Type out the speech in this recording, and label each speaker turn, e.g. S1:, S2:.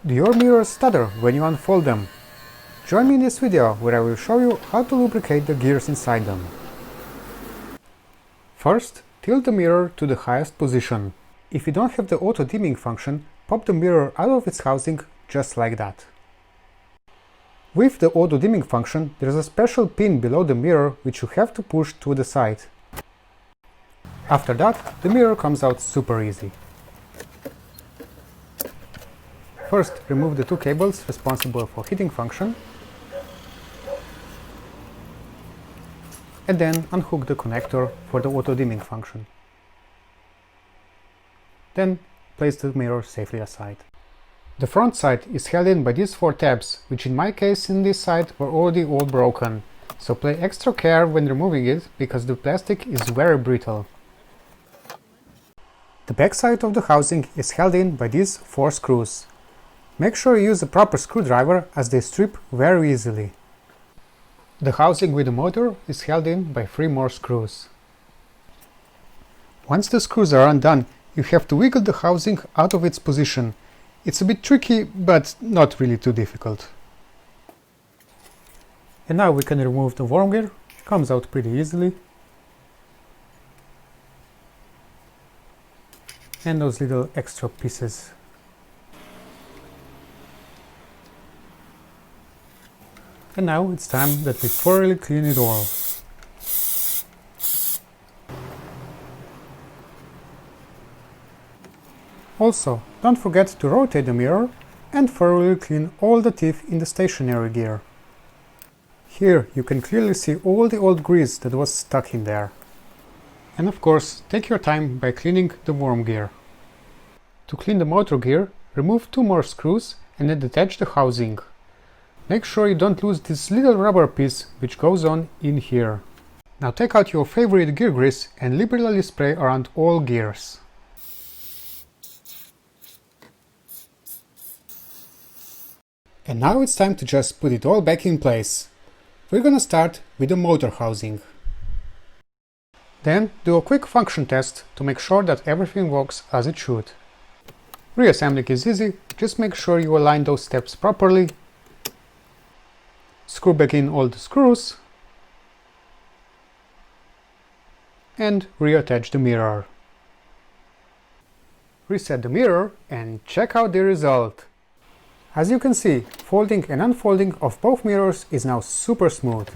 S1: Do your mirrors stutter when you unfold them? Join me in this video where I will show you how to lubricate the gears inside them. First, tilt the mirror to the highest position. If you don't have the auto dimming function, pop the mirror out of its housing just like that. With the auto dimming function, there is a special pin below the mirror which you have to push to the side. After that, the mirror comes out super easy. First, remove the two cables responsible for heating function, and then unhook the connector for the auto dimming function. Then place the mirror safely aside. The front side is held in by these four tabs, which in my case in this side were already all broken, so pay extra care when removing it because the plastic is very brittle. The back side of the housing is held in by these four screws. Make sure you use a proper screwdriver as they strip very easily. The housing with the motor is held in by 3 more screws. Once the screws are undone, you have to wiggle the housing out of its position. It's a bit tricky, but not really too difficult. And now we can remove the worm gear. It comes out pretty easily. And those little extra pieces. And now it's time that we thoroughly clean it all. Also, don't forget to rotate the mirror and thoroughly clean all the teeth in the stationary gear. Here you can clearly see all the old grease that was stuck in there. And of course, take your time by cleaning the worm gear. To clean the motor gear, remove 2 more screws and then detach the housing. Make sure you don't lose this little rubber piece which goes on in here. Now take out your favorite gear grease and liberally spray around all gears. And now it's time to just put it all back in place. We're gonna start with the motor housing. Then do a quick function test to make sure that everything works as it should. Reassembling is easy, just make sure you align those steps properly. Screw back in all the screws and reattach the mirror. Reset the mirror and check out the result. As you can see, folding and unfolding of both mirrors is now super smooth.